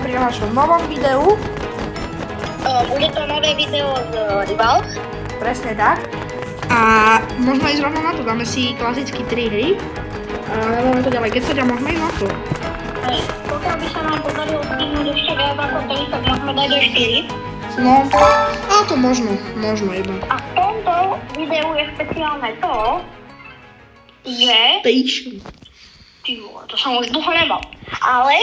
pri našom novom videu. Bude to nové video z Rivals. Presne tak. A môžeme ísť rovno na to, dáme si klasicky 3 hry. A dáme to ďalej, keď sa môžeme ísť na to. Pokiaľ by sa nám podarilo stihnúť ešte viac ako 3, tak môžeme dať do 4. No, a to možno iba. A v tomto videu je špeciálne to, že... Station. Ty vole, to som už dlho nemal. Ale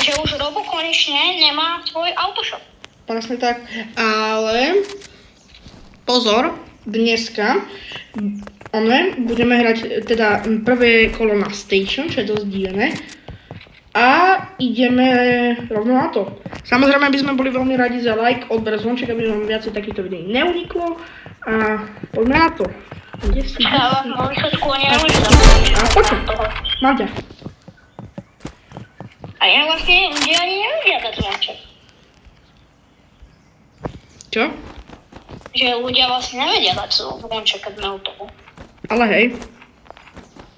že už Robo konečne nemá svoj autoshop. Presne tak, ale pozor, dneska budeme hrať teda prvé kolo na Station, čo je dosť divné. A ideme rovno na to. Samozrejme by sme boli veľmi radi za like, odber zvonček, aby vám viacej takýchto videí neuniklo. A poďme na to. Kde si? Ja vám výsledku neuniklo. A poďme, mám ťa. A ja vlastne ľudia ani nevedia za zvonček. Čo? Že ľudia vlastne nevedia dať zvonček, keď sme u toho. Ale hej.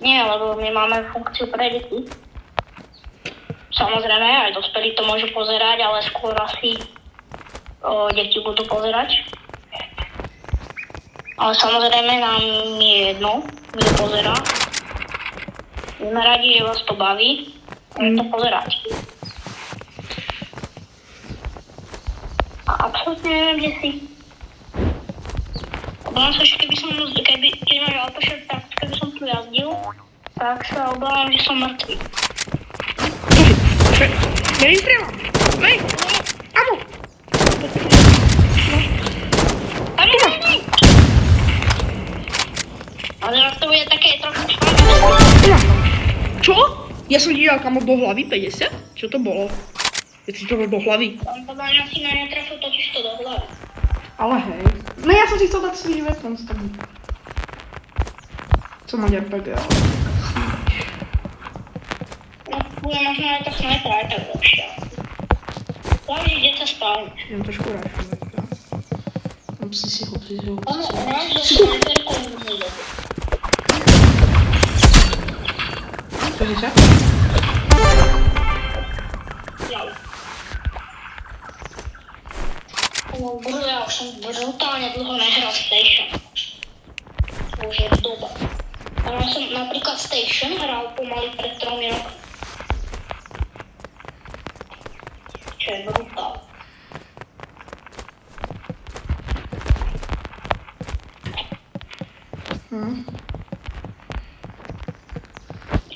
Nie, lebo my máme funkciu pre deti. Samozrejme, aj dospelí to môžu pozerať, ale skôr asi deti budú pozerať. Ale samozrejme nám je jedno, kto pozerá. Sme radi, že vás to baví, ale to pozerať. A absolútne neviem, kde si. Obávam sa, že keď máš autošep, tak keby som tu jazdil, tak sa obávam, že som mŕtvy. Ja nestrieľam. Nej. Amo. Ale teraz to bude také trochu Čo? Ja som díval kamo do hlavy 50? Čo to bolo? Ja si to bol do hlavy. On podľa mňa si ma netrafil totiž to do hlavy. Ale hej. No ja som si chcel dať svýž weapon z toho. Co mať RPG, ale... No, bude možno aj to sniper, aj tak lepšie. Hlavne, kde sa spávam. Idem trošku rašovať, ja. Hopsi si. Ono, máš do sniperkou rôzne doby. Čože sa? Ja už som brutálne dlho nehral Station. To už je doba. Ale som napríklad Station hral pomaly pred 3 rokmi. Čo je brutál.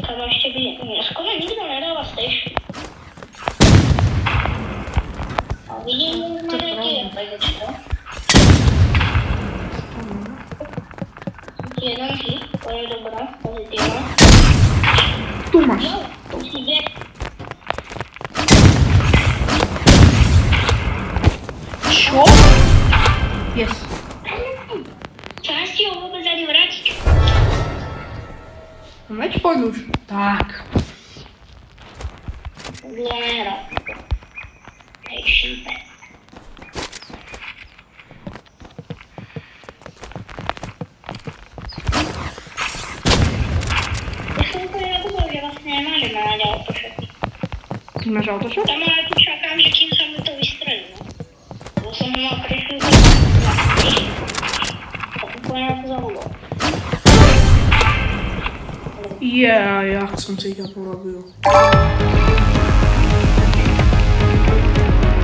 Tam ešte by... Skoro nikto nedáva Station. A vidím, že nejaký RPGčko. Jeden hit, to je dobrá, pozitívna. Tu máš. No, tu si ide. Čo? Yes. Chceš ti ho vôbec ani vrátiť? Meč poď už. Tak. Glomera. Hej, šípe. Ja som úplne nebudol, že vlastne nemážem mať autošep. Ty máš autoshop? Tam ale tu čakám, že kým sa mi to vystrelí, no. Lebo som ho mal prešli to úplne na to zabudol. Jak som si ťa porobil.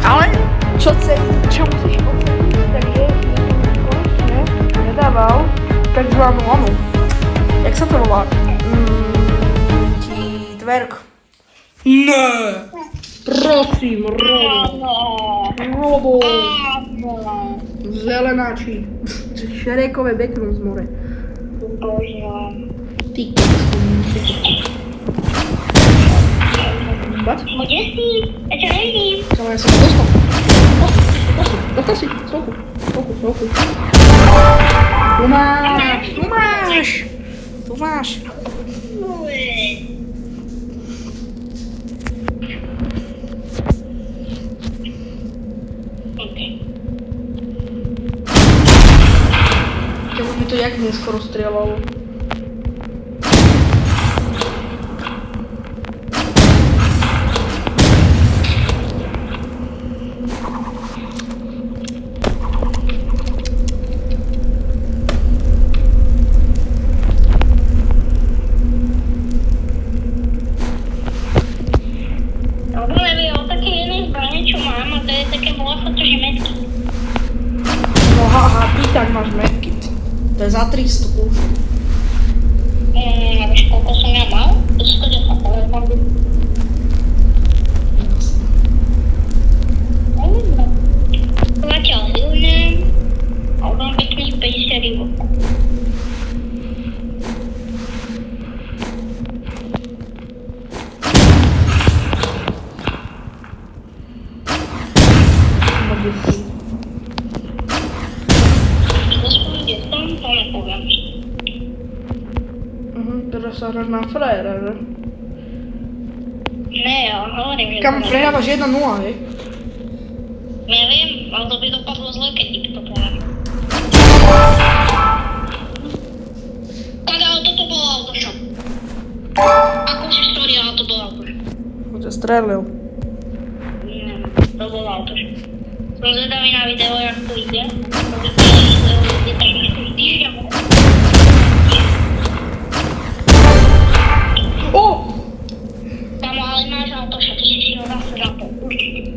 Ale čo musíš oceniť, tak je, že som konečne nedával takzvanú onu. Jak sa to volá? Tverk. Ne! Prosím, Robo. Zelenáči. Šerekové Beckham z more. Bože. Ty Bať? Kde si? Ja ťa nevidím. Ale ja som dostal. Dostal si. Svojku. Tu máš. Čo by to jak neskoro strieľalo? tak máš medkit. To je za 300 plus. Víš, koľko som ja mal? 110, ale mám by... Zatiaľ hilnem a už mám pekných 50 rývokov. To nepoviem. Teraz sa hráš na frajera, že? Ne, ja hovorím, že... Kam prehrávaš 1-0, hej? Neviem, ale to by dopadlo zle, keď ti to poviem. Tak, ale toto bol autoshop. Ako si story, ale to bol autoshop. On ťa strelil. To bol autoshop. Som zvedavý na video, jak to ide. To ide tak už tu týždeň. Kamo, ale máš autoshop, ty si ho zase zapol. Určite.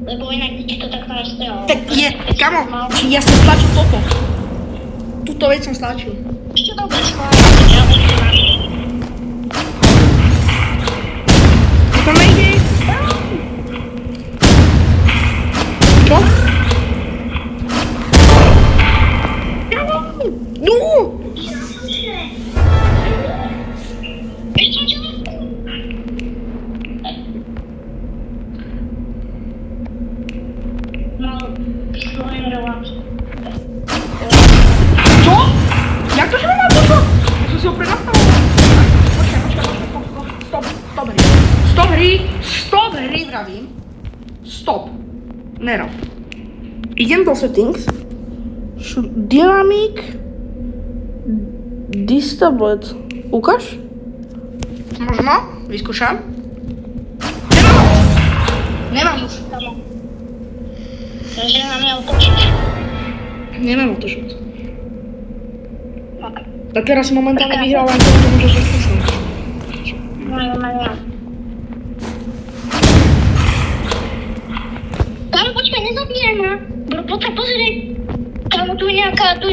Lebo inak ti to takto nastrelalo. Tak je, kamo, ja som stlačil toto. Túto vec som stlačil. Ešte dobre, schválne, ja to ešte máš. To nejde. Čo? No! Ešte čo? No, vyslovený reláciu. Čo? Jak to, že mám toto? Ja som si ho prenastavil. Počkaj, stop hry, vravím. Stop. Nerob. Idem do settings. Dynamic. Distablet. Ukáž? Možno? Vyskúšam. Nemám už. Takže nám je otočiť. Nemám otočať. Tak. A teraz momentálne vyhral len to, čo môžeš vyskúšať. No. Kámo, počkaj, nezabíjaj ma. Bro, poď sa pozrieť. Kámo, tu je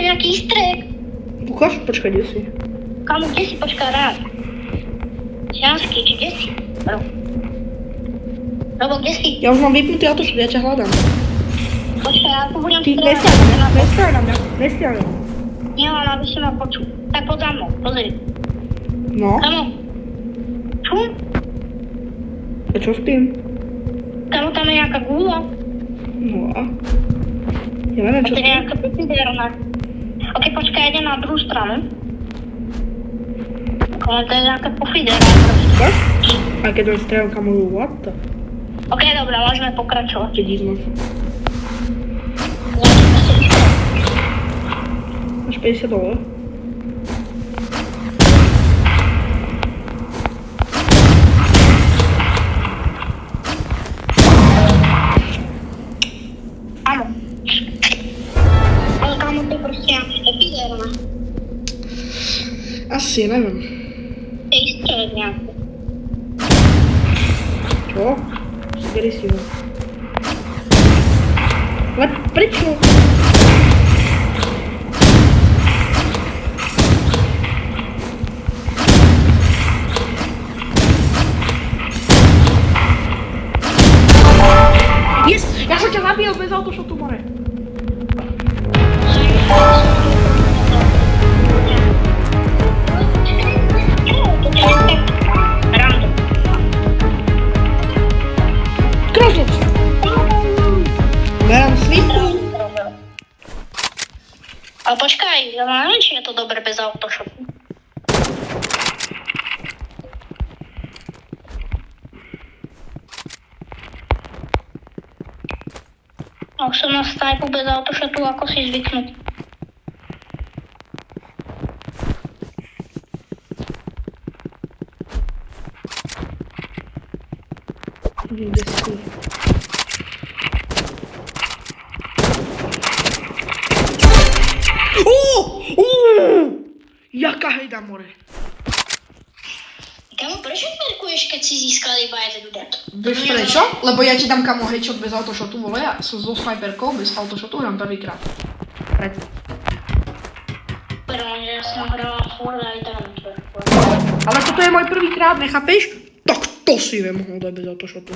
nejaký easter egg. Ukáž? Počkaj, kde si? Kámo, kde si? Počkaj, rád. Šiansky, či kde si? Bro. Robo, kde si? Ja už mám vypnutý autošut, ja ťa hľadám. Počkaj, ja tu budem Ty nestiaľ na mňa. Nie, ale aby si ma počul. Tak poď za mnou, pozri. No, Kámo. Čo? a čo s tým? Kámo, tam je nejaká gula. No a? Ja neviem, A čo to s je tým. nejaká peciderna. Ok, počkaj, idem na druhú stranu. Ale to je nejaká pofiderna. Ukáž? Aj keď len strelka moju, what the? Ok, dobré, môžeme pokračovať. Čo divno. Máš 50 $. Áno. Ale kámo, to je proste nejaká pofiderna. Asi, neviem. To je istred nejaký. Čo? Zberi si ho. Ale prečo? Yes! Ja som ťa zabil bez autošotu, more. Random. Krosnoc! Berám slipu. Ale počkaj, ja neviem, či je to dobre bez autoshopu. Už som na Skypeu bez autoshopu, ako si zvyknúť. Kde si? Jaká hejda, more. Kamo, prečo parkuješ, keď si získal iba jeden dead? Vieš prečo? Lebo ja ti dám kamo headshot bez autoshotu, vole, ja som so sniperkou bez autoshotu hrám prvýkrát. Preto. super, lenže som hrala Fortnite a to je Ale toto je môj prvýkrát, nechápeš? Tak to si nemohol dať bez autoshotu.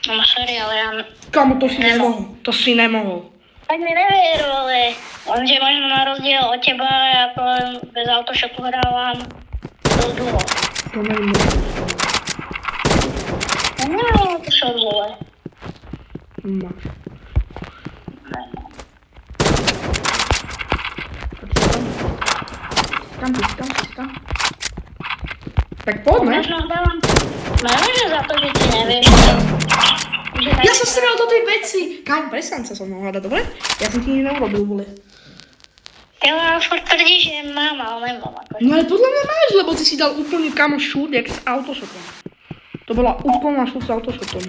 No sorry, ale ja... Kamo, to si nemohol. To si nemohol. Tak mi never, ale lenže možno na rozdiel od teba, ako bez autoshotu hrávam dosť dlho. To nemohol. Ja nemám autoshot, vole. Máš. Tam. Tak poďme. Možno hrávam... Možno, že za to, že ty nevieš. Ja som strelal do tej veci. Kámo, prestaň sa so mnou hľadať, dobre? Ja som ti nič neurobil, vole. Ja furt tvrdí, že mám, ale nemám. No ale podľa mňa máš, lebo ty si dal úplný kamo šút, jak s autoshotom. To bola úplná šút s autoshotom.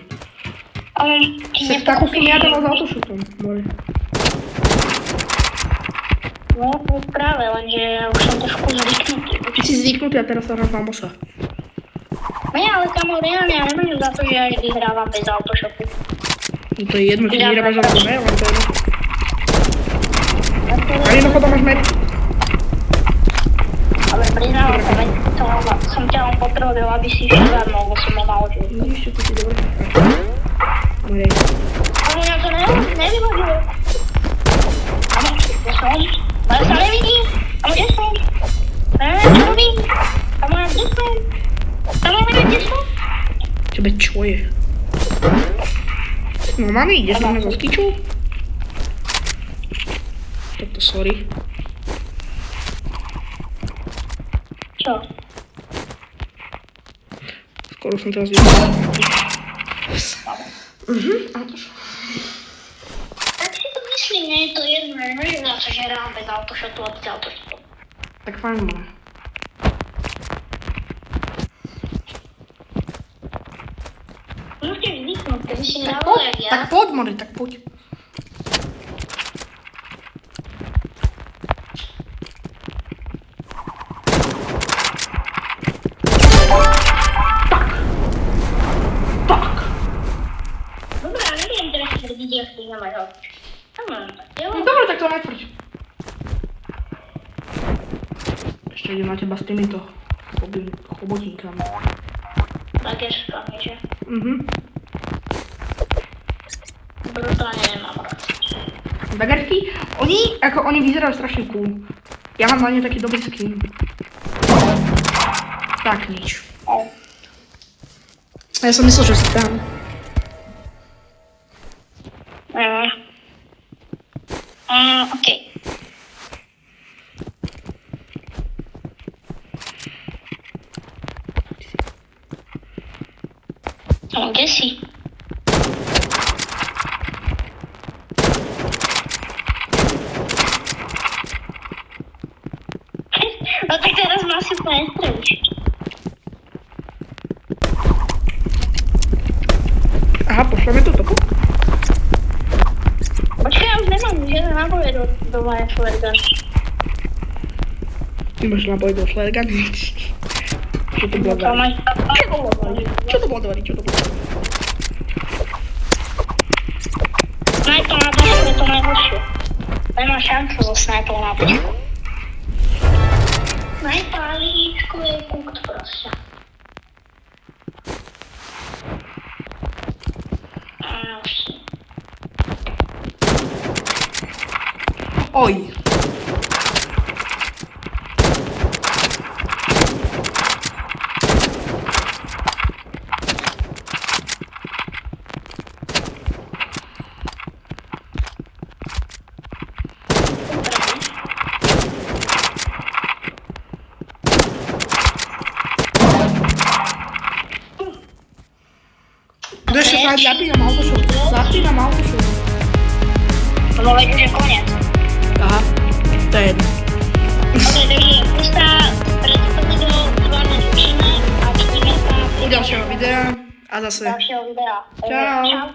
Ale ty Tak takú som ja dala s autoshotom, more. No, to práve, lenže ja už som trošku zvyknutý. Ty si zvyknutý a teraz sa hrám Famosa. Nie, ale kamo, reálne ja nemôžem za to, že ja vyhrávam bez autoshotu. No to je jedno, či vyhrávaš alebo ne, ale to je jedno. A jednoducho máš met. Ale priznávam sa, veď to som ťa len potreboval, aby si šivárnul, lebo som ho mal žiť. Vidíš, čo to si dobre. More. Ale ja to nevyhodil. Amo, kde som? Ale sa nevidím. Amo, kde som? Neviem, čo robím. Amo, ja kde som? Amo, neviem, kde som? Tebe čo je? No mami, ideš na mňa zo skiču? Toto sorry. Čo? Skoro som teraz videl. A to čo? Tak si to myslím, nie je to jedno, nemôžem za to, že hrám bez autoshotu a bez autoshotu. Tak fajn, more. Môžete zvyknúť, keby si Tak hrával poď, jak ja. tak poď, more, tak poď. Tak. Dobre, ale neviem teraz tvrdiť, jak ty nemáš autoshotu. No dobre, tak to netvrď. Ešte idem na teba s týmito chobotínkami. Bageškami, že? Brutálne nemám rád. Bagerky, oni vyzerajú strašne cool. Ja mám na ne taký dobrý skin. Tak nič. Ja som myslel, že si tam. Okej. No, kde si? No tak teraz ma asi úplne strelíš. Aha, pošleme to toku? Počkaj, ja už nemám žiadne náboje do mojej flergany. Ty máš náboj do flergany. Čo to bolo dovariť? Čo to bolo dovariť? Snajpel na počku je to najhoršie. Nemá šancu so snajpel na počku. Snajpálíčko je kukt proste. Oj. Kto ešte sa zapínam autoshop? Zapínam autoshop. No veď už je koniec. Aha, to je jedno. Ok, takže my sa pred toto video s vami zrušíme a vidíme sa U ďalšieho videa a zase. ďalšieho videa. Čau. Čau.